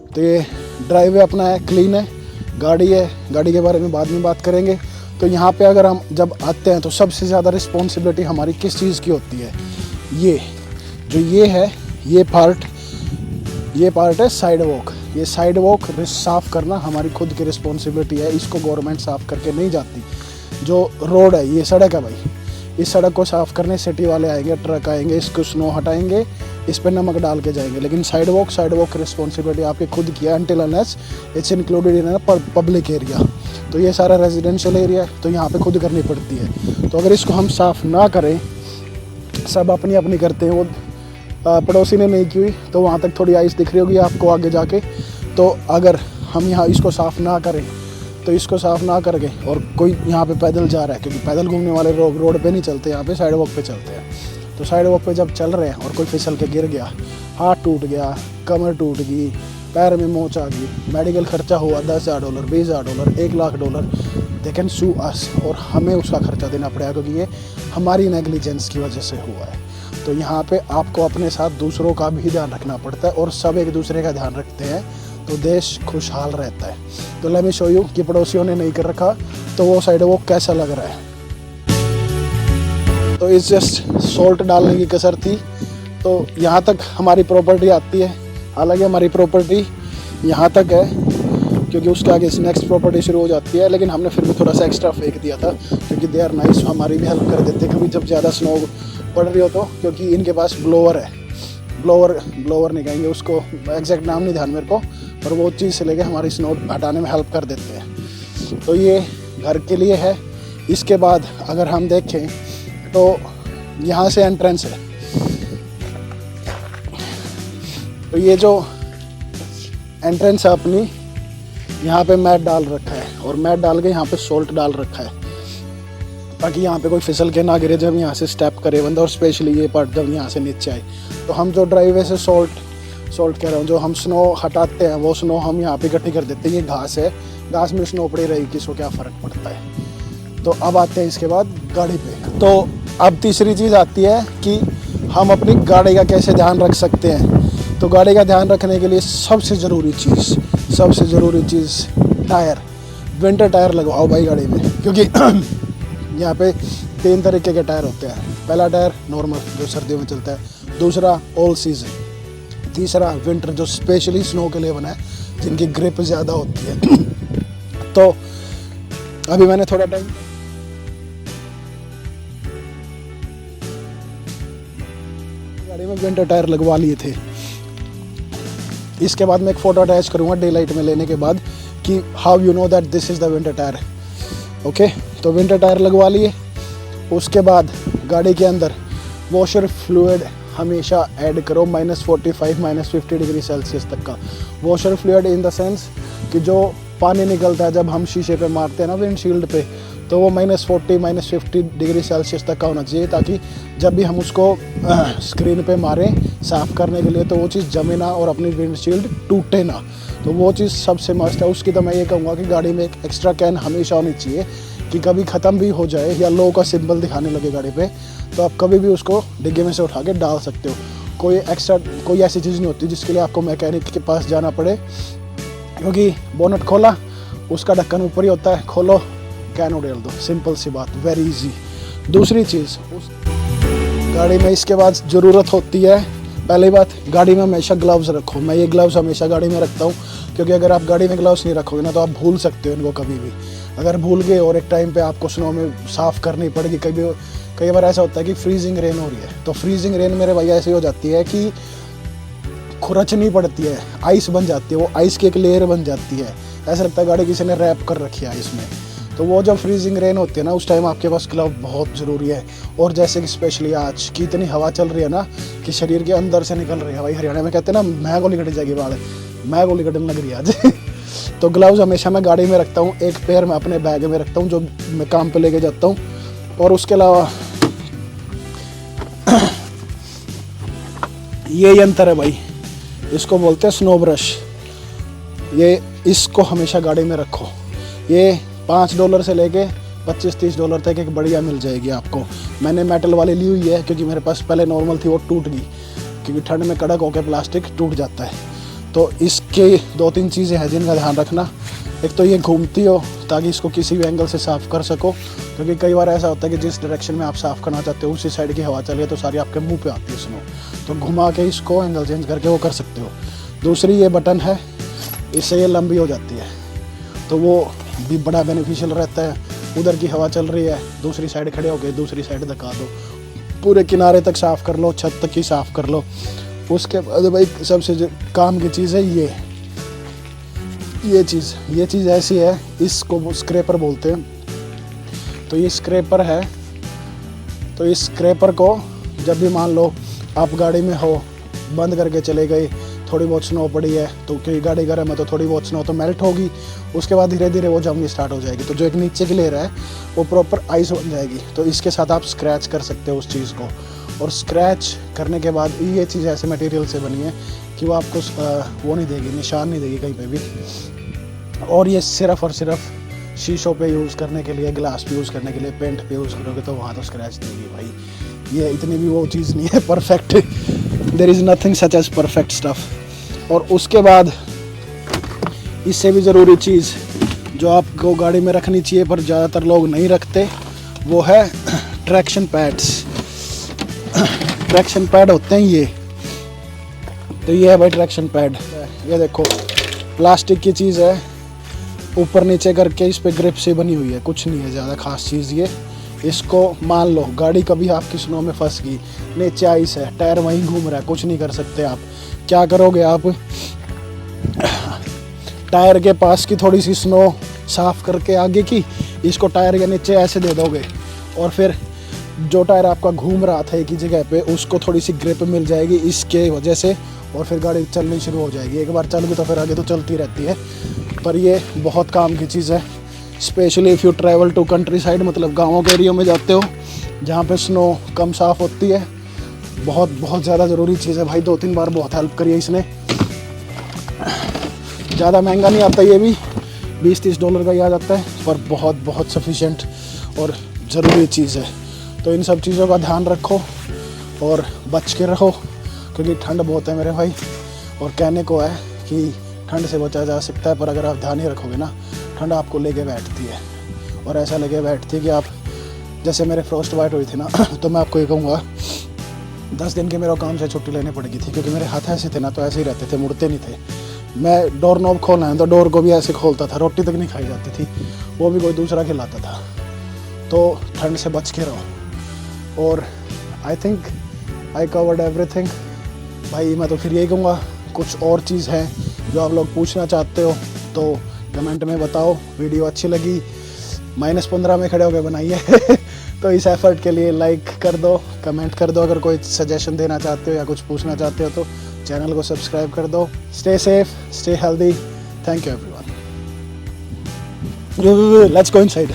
तो ये ड्राइववे अपना है, क्लीन है, गाड़ी है, गाड़ी के बारे में बाद में बात करेंगे। तो यहाँ पे अगर हम जब आते हैं तो सबसे ज़्यादा रिस्पॉन्सिबिलिटी हमारी किस चीज़ की होती है? ये है, ये पार्ट है साइड वॉक। ये साइड वॉक साफ़ करना हमारी खुद की रिस्पॉन्सिबिलिटी है, इसको गवर्नमेंट साफ़ करके नहीं जाती। जो रोड है, ये सड़क है भाई, इस सड़क को साफ़ करने सिटी वाले आएंगे, ट्रक आएंगे, इसको स्नो हटाएंगे, इस पर नमक डाल के जाएंगे। लेकिन साइड वॉक की रिस्पॉन्सिबिलिटी आपकी खुद की है, until unless it's included in public area. तो ये सारा रेजिडेंशियल एरिया है, तो यहाँ पे खुद करनी पड़ती है। तो अगर इसको हम साफ़ ना करें, सब अपनी अपनी करते हैं, वो पड़ोसी ने नहीं की हुई, तो वहाँ तक थोड़ी आइस दिख रही होगी आपको आगे जाके। तो अगर हम यहाँ इसको साफ़ ना करें, तो इसको साफ़ ना करके, और कोई यहाँ पे पैदल जा रहा है, क्योंकि पैदल घूमने वाले लोग रोड पे नहीं चलते, यहाँ पे साइड वॉक पे चलते हैं। तो साइड वॉक पे जब चल रहे हैं और कोई फिसल के गिर गया, हाथ टूट गया, कमर टूट गई, पैर में मोच आ गई, मेडिकल खर्चा हुआ $10,000, $20,000, $1,00,000, दे कैन सू अस, और हमें उसका खर्चा देना पड़ेगा, क्योंकि ये हमारी नेग्लिजेंस की वजह से हुआ है। तो यहाँ पे आपको अपने साथ दूसरों का भी ध्यान रखना पड़ता है, और सब एक दूसरे का ध्यान रखते हैं तो देश खुशहाल रहता है। तो लेट मी शो यू कि पड़ोसियों ने नहीं कर रखा तो वो साइड वो कैसा लग रहा है। तो इस जस्ट सॉल्ट डालने की कसर थी। तो यहाँ तक हमारी प्रॉपर्टी आती है, हालांकि हमारी प्रॉपर्टी यहाँ तक है, क्योंकि उसके आगे नेक्स्ट प्रॉपर्टी शुरू हो जाती है। लेकिन हमने फिर भी थोड़ा सा एक्स्ट्रा फेंक दिया था, क्योंकि दे आर नाइस, हमारी भी हेल्प कर देते कभी जब ज़्यादा स्नो पड़ रही हो तो। क्योंकि इनके पास ब्लोअर है, ब्लोअर नहीं कहेंगे उसको, एग्जैक्ट नाम नहीं ध्यान मेरे को, पर वो चीज़ से लेके हमारी स्नो हटाने में हेल्प कर देते हैं। तो ये घर के लिए है। इसके बाद अगर हम देखें तो यहाँ से एंट्रेंस है, तो ये जो एंट्रेंस है अपनी, यहाँ पे मैट डाल रखा है, और मैट डाल के यहाँ पे सॉल्ट डाल रखा है, ताकि यहाँ पे कोई फिसल के ना गिरे जब यहाँ से स्टेप करे बंदा, और स्पेशली ये पार्ट जब यहाँ से नीचे आए। तो हम जो ड्राइववे से सॉल्ट कह रहा हूँ, जो हम स्नो हटाते हैं, वो स्नो हम यहाँ पे इकट्ठी कर देते हैं। ये घास है, घास में स्नो पड़ी रहेगी, किसको क्या फ़र्क पड़ता है। तो अब आते हैं इसके बाद गाड़ी पे। तो अब तीसरी चीज़ आती है कि हम अपनी गाड़ी का कैसे ध्यान रख सकते हैं। तो गाड़ी का ध्यान रखने के लिए सबसे ज़रूरी चीज़ टायर, विंटर टायर लगवाओ भाई गाड़ी में, क्योंकि यहाँ पे 3 तरीके के टायर होते हैं। पहला टायर नॉर्मल जो सर्दियों में चलता है, दूसरा ऑल सीजन, तीसरा विंटर जो स्पेशली स्नो के लिए बना है, जिनकी ग्रिप ज़्यादा होती है। तो अभी मैंने थोड़ा टाइम गाड़ी में विंटर टायर लगवा लिए थे। इसके बाद मैं एक फ़ोटो अटैच करूँगा डे लाइट में लेने के बाद कि how you know that this is the winter tyre. Okay, तो विंटर टायर लगवा लिए। उसके बाद गाड़ी के अंदर वॉशर फ्लूइड हमेशा ऐड करो, -45 -50 डिग्री सेल्सियस तक का washer fluid, in the sense कि जो पानी निकलता है जब हम शीशे पे मारते हैं ना विंडशील्ड पे, तो वो -40 -50 डिग्री सेल्सियस तक का होना चाहिए, ताकि जब भी हम उसको स्क्रीन पे मारें साफ़ करने के लिए तो वो चीज़ जमे ना और अपनी विंडशील्ड टूटे ना। तो वो चीज़ सबसे मस्त है। उसकी तो मैं ये कहूँगा कि गाड़ी में एक एक्स्ट्रा कैन हमेशा होनी चाहिए, कि कभी ख़त्म भी हो जाए या लो का सिंबल दिखाने लगे गाड़ी पे, तो आप कभी भी उसको डिग्गी में से उठा के डाल सकते हो। कोई ऐसी चीज़ नहीं होती जिसके लिए आपको मैकेनिक के पास जाना पड़े, क्योंकि बोनट खोला, उसका ढक्कन ऊपर ही होता है, खोलो कैन उड़ेल दो, सिंपल सी बात, वेरी इजी। दूसरी चीज़ उस गाड़ी में इसके बाद ज़रूरत होती है, पहली बात गाड़ी में हमेशा ग्लव्स रखो। मैं ये ग्लव्स हमेशा गाड़ी में रखता हूँ, क्योंकि अगर आप गाड़ी में ग्लव्स नहीं रखोगे ना तो आप भूल सकते हो इनको कभी भी। अगर भूल गए और एक टाइम पे आपको स्नो में साफ़ करनी पड़ेगी, कई बार ऐसा होता है कि फ्रीजिंग रेन हो रही है, तो फ्रीजिंग रेन मेरे भैया ऐसी हो जाती है कि खुरचनी पड़ती है, आइस बन जाती है, वो आइस की एक लेयर बन जाती है, ऐसा लगता है गाड़ी किसी ने रैप कर रखी है आइस में। तो वो जब फ्रीजिंग रेन होती है ना, उस टाइम आपके पास ग्लव बहुत ज़रूरी है। और जैसे कि स्पेशली आज की इतनी हवा चल रही है ना कि शरीर के अंदर से निकल रही है भाई, हरियाणा में कहते हैं ना मैं गोली कट जाएगी बाढ़, मैं गोली कटने लग रही है आज। तो ग्लव्स हमेशा मैं गाड़ी में रखता हूँ, एक पेयर मैं अपने बैग में रखता हूँ जो मैं काम पे लेके जाता हूँ। और उसके अलावा ये यंत्र है भाई, इसको बोलते हैं स्नो ब्रश, इसको हमेशा गाड़ी में रखो। ये $5 से लेके $25-30 तक एक बढ़िया मिल जाएगी आपको। मैंने मेटल वाली ली हुई है क्योंकि मेरे पास पहले नॉर्मल थी, वो टूट गई क्योंकि ठंड में कड़क होकर प्लास्टिक टूट जाता है। तो इसके 2-3 चीज़ें हैं जिनका ध्यान रखना। एक तो ये घूमती हो ताकि इसको किसी भी एंगल से साफ़ कर सको, क्योंकि कई बार ऐसा होता है कि जिस डायरेक्शन में आप साफ़ करना चाहते हो उसी साइड की हवा चलिए तो सारी आपके मुंह पे आती है स्नो, तो घुमा के इसको एंगल चेंज करके वो कर सकते हो। दूसरी ये बटन है, इससे ये लंबी हो जाती है तो वो भी बड़ा बेनिफिशियल रहता है। उधर की हवा चल रही है, दूसरी साइड खड़े होकर दूसरी साइड धक्का दो, पूरे किनारे तक साफ़ कर लो, छत तक ही साफ़ कर लो। उसके बाद भाई सबसे जो काम की चीज़ है ये चीज़ ऐसी है, इसको स्क्रैपर बोलते हैं। तो ये स्क्रैपर है, तो इस स्क्रैपर को जब भी मान लो आप गाड़ी में हो, बंद करके चले गए, थोड़ी बहुत स्नो पड़ी है तो क्योंकि गाड़ी गर्म है तो थोड़ी बहुत स्नो तो मेल्ट होगी, उसके बाद धीरे धीरे वो जमनी स्टार्ट हो जाएगी। तो जो एक नीचे की लेयर है वो प्रॉपर आइस बन जाएगी। तो इसके साथ आप स्क्रैच कर सकते हो उस चीज़ को, और स्क्रैच करने के बाद ये चीज़ ऐसे मटेरियल से बनी है कि वो आपको वो नहीं देगी, निशान नहीं देगी कहीं पे भी। और ये सिर्फ़ और सिर्फ शीशों पे यूज़ करने के लिए, ग्लास पे यूज़ करने के लिए, पेंट पे यूज़ करोगे तो वहाँ तो स्क्रैच देगी भाई। ये इतनी भी वो चीज़ नहीं है perfect, there is nothing such as perfect stuff. और उसके बाद इससे भी ज़रूरी चीज़ जो आपको गाड़ी में रखनी चाहिए पर ज़्यादातर लोग नहीं रखते, वो है ट्रैक्शन पैड्स। ट्रैक्शन पैड होते हैं ये, तो ये है भाई ट्रैक्शन पैड। ये देखो प्लास्टिक की चीज़ है, ऊपर नीचे करके इस पे ग्रिप से बनी हुई है, कुछ नहीं है ज़्यादा खास चीज़ ये। इसको मान लो गाड़ी कभी आपकी स्नो में फंस गई, नीचे आइस है, टायर वहीं घूम रहा है, कुछ नहीं कर सकते आप। क्या करोगे आप, टायर के पास की थोड़ी सी स्नो साफ़ करके आगे की इसको टायर के नीचे ऐसे दे दोगे, और फिर जो टायर आपका घूम रहा था एक ही जगह पे उसको थोड़ी सी ग्रिप मिल जाएगी इसके वजह से, और फिर गाड़ी चलनी शुरू हो जाएगी। एक बार चल गई तो फिर आगे तो चलती रहती है। पर ये बहुत काम की चीज़ है, specially if you travel to country side, मतलब गाँवों के एरिया में जाते हो जहाँ पे स्नो कम साफ़ होती है। बहुत बहुत ज़्यादा ज़रूरी चीज़ है भाई, 2-3 बार बहुत हेल्प करी है इसने। ज़्यादा महंगा नहीं आता, ये भी $20-30 का ही आ जाता है, पर बहुत बहुत सफिशेंट और ज़रूरी चीज़ है। तो इन सब चीज़ों का ध्यान रखो और बच के रहो, क्योंकि ठंड बहुत है मेरे भाई। और कहने को है कि ठंड से बचा जा सकता है, पर अगर आप ध्यान नहीं रखोगे ना, ठंड आपको लेके बैठती है। और ऐसा लेके बैठती है कि आप, जैसे मेरे फ्रॉस्ट बाइट हुई थी ना तो मैं आपको ये कहूँगा 10 दिन के मेरे काम से छुट्टी लेनी पड़ गई थी, क्योंकि मेरे हाथ ऐसे थे ना, तो ऐसे ही रहते थे, मुड़ते नहीं थे। मैं डोर नॉब खोलना है तो डोर को भी ऐसे खोलता था, रोटी तक नहीं खाई जाती थी, वो भी कोई दूसरा खिलाता था। तो ठंड से बच के रहो। और I think I covered everything भाई। मैं तो फिर यही कहूँगा, कुछ और चीज़ है जो आप लोग पूछना चाहते हो तो कमेंट में बताओ। वीडियो अच्छी लगी, -15 में खड़े होकर बनाइए तो इस एफर्ट के लिए लाइक कर दो, कमेंट कर दो। अगर कोई सजेशन देना चाहते हो या कुछ पूछना चाहते हो तो चैनल को सब्सक्राइब कर दो। Stay safe, stay healthy, thank you everyone. Let's go inside.